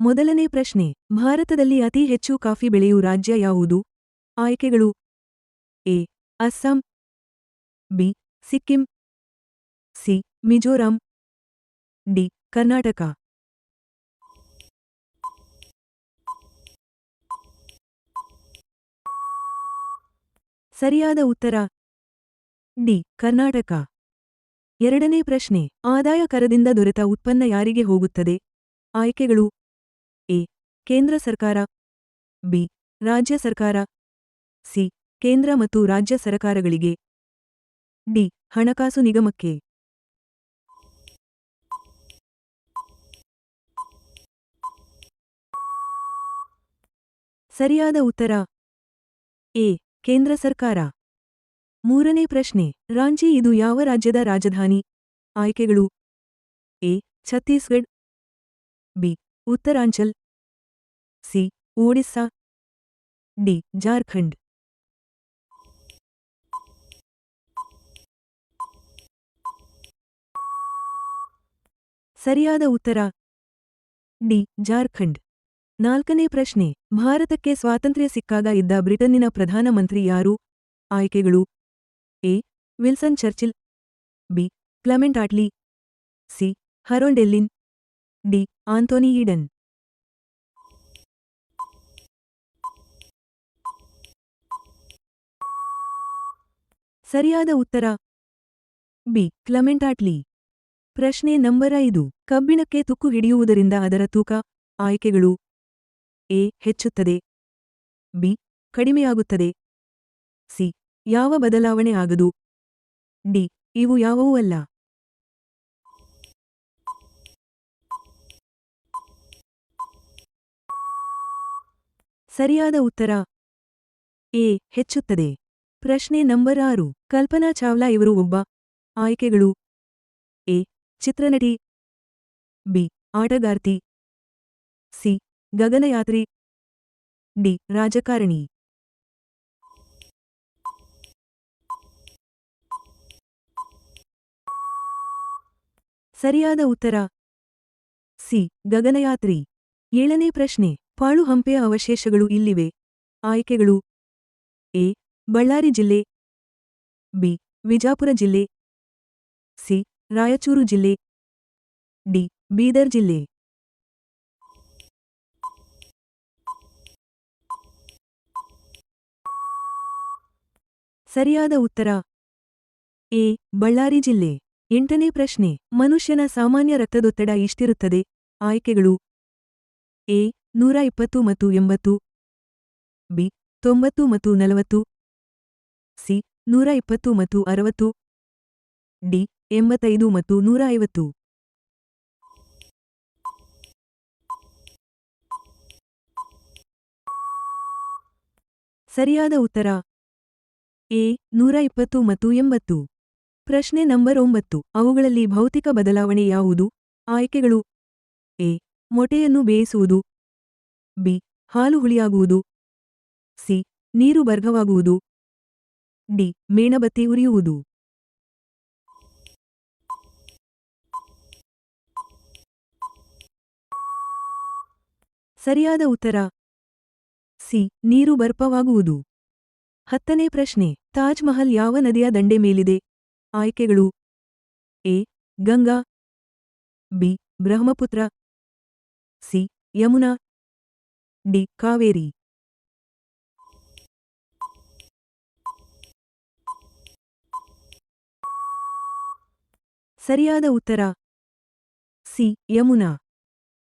ಮೊದಲನೇ ಪ್ರಶ್ನೆ, ಭಾರತದಲ್ಲಿ ಅತಿ ಹೆಚ್ಚು ಕಾಫಿ ಬೆಳೆಯುವ ರಾಜ್ಯ ಯಾವುದು? ಆಯ್ಕೆಗಳು: A. Assam, B. Sikkim, C. Mizoram, D. Karnataka. ಸರಿಯಾದ ಉತ್ತರ ಡಿ. ಕರ್ನಾಟಕ. ಎರಡನೇ ಪ್ರಶ್ನೆ, ಆದಾಯ ಕರದಿಂದ ದೊರೆತ ಉತ್ಪನ್ನ ಯಾರಿಗೆ ಹೋಗುತ್ತದೆ? ಆಯ್ಕೆಗಳು: ಎ. ಕೇಂದ್ರ ಸರ್ಕಾರ, ಬಿ. ರಾಜ್ಯ ಸರ್ಕಾರ, ಸಿ. ಕೇಂದ್ರ ಮತ್ತು ರಾಜ್ಯ ಸರಕಾರಗಳಿಗೆ, ಡಿ. ಹಣಕಾಸು ನಿಗಮಕ್ಕೆ. ಸರಿಯಾದ ಉತ್ತರ ಎ. ಕೇಂದ್ರ ಸರ್ಕಾರ. ಮೂರನೇ ಪ್ರಶ್ನೆ, ರಾಂಚಿ ಇದು ಯಾವ ರಾಜ್ಯದ ರಾಜಧಾನಿ? ಆಯ್ಕೆಗಳು: A. Chhattisgarh, B. Uttaranchal, C. Odisha, D. Jharkhand. ಸರಿಯಾದ ಉತ್ತರ ಡಿ. ಜಾರ್ಖಂಡ್. ನಾಲ್ಕನೇ ಪ್ರಶ್ನೆ, ಭಾರತಕ್ಕೆ ಸ್ವಾತಂತ್ರ್ಯ ಸಿಕ್ಕಾಗ ಇದ್ದ ಬ್ರಿಟನ್ನಿನ ಪ್ರಧಾನಮಂತ್ರಿ ಯಾರು? ಆಯ್ಕೆಗಳು: A. Wilson Churchill, B. Clement Attlee, C. Harold Ellin, D. Anthony Eden. ಸರಿಯಾದ ಉತ್ತರ ಬಿ. Clement Attlee. ಪ್ರಶ್ನೆ ನಂಬರ್ 5, ಕಬ್ಬಿಣಕ್ಕೆ ತುಕ್ಕು ಹಿಡಿಯುವುದರಿಂದ ಅದರ ತೂಕ. ಆಯ್ಕೆಗಳು: ಎ. ಹೆಚ್ಚುತ್ತದೆ, ಬಿ. ಕಡಿಮೆಯಾಗುತ್ತದೆ, ಸಿ. ಯಾವ ಬದಲಾವಣೆ ಆಗದು, ಡಿ. ಇವು ಯಾವುವೂ ಅಲ್ಲ. ಸರಿಯಾದ ಉತ್ತರ ಎ. ಹೆಚ್ಚುತ್ತದೆ. ಪ್ರಶ್ನೆ ನಂಬರ್ 6, ಕಲ್ಪನಾ ಚಾವ್ಲಾ ಇವರು ಒಬ್ಬ. ಆಯ್ಕೆಗಳು: ಎ. ಚಿತ್ರನಟಿ, ಬಿ. ಆಟಗಾರ್ತಿ, ಸಿ. ಗಗನಯಾತ್ರಿ, ಡಿ. ರಾಜಕಾರಣಿ. ಸರಿಯಾದ ಉತ್ತರ ಸಿ. ಗಗನಯಾತ್ರಿ. ಏಳನೇ ಪ್ರಶ್ನೆ, ಪಾಳು ಹಂಪೆಯ ಅವಶೇಷಗಳು ಇಲ್ಲಿವೆ. ಆಯ್ಕೆಗಳು: ಎ. ಬಳ್ಳಾರಿ ಜಿಲ್ಲೆ, ಬಿ. ವಿಜಾಪುರ ಜಿಲ್ಲೆ, ಸಿ. ರಾಯಚೂರು ಜಿಲ್ಲೆ, ಡಿ. ಬೀದರ್ ಜಿಲ್ಲೆ. ಸರಿಯಾದ ಉತ್ತರ ಎ. ಬಳ್ಳಾರಿ ಜಿಲ್ಲೆ. ಎಂಟನೇ ಪ್ರಶ್ನೆ, ಮನುಷ್ಯನ ಸಾಮಾನ್ಯ ರಕ್ತದೊತ್ತಡ ಎಷ್ಟಿರುತ್ತದೆ? ಆಯ್ಕೆಗಳು: ಎ. 120 ಮತ್ತು 80, ಬಿ. 90 ಮತ್ತು 40, ಸಿ. 120 ಮತ್ತು 60, ಡಿ. 85 ಮತ್ತು 150. ಸರಿಯಾದ ಉತ್ತರ ಎ. 120 ಮತ್ತು 80. ಪ್ರಶ್ನೆ ನಂಬರ್ 9, ಅವುಗಳಲ್ಲಿ ಭೌತಿಕ ಬದಲಾವಣೆ ಯಾವುದು? ಆಯ್ಕೆಗಳು: ಎ. ಮೊಟ್ಟೆಯನ್ನು ಬೇಯಿಸುವುದು, ಬಿ. ಹಾಲು ಹುಳಿಯಾಗುವುದು, ಸಿ. ನೀರು ಬರ್ಗವಾಗುವುದು, ಡಿ. ಮೇಣಬತ್ತಿ ಉರಿಯುವುದು. ಸರಿಯಾದ ಉತ್ತರ ಸಿ. ನೀರು ಬರ್ಪವಾಗುವುದು. 10ನೇ ಪ್ರಶ್ನೆ, ತಾಜ್ ಮಹಲ್ ಯಾವ ನದಿಯ ದಂಡೆ ಮೇಲಿದೆ? ಆಯ್ಕೆಗಳು: A. Ganga, B. Brahmaputra, C. Yamuna, D. Kaveri. ಸರಿಯಾದ ಉತ್ತರ ಸಿ. ಯಮುನಾ.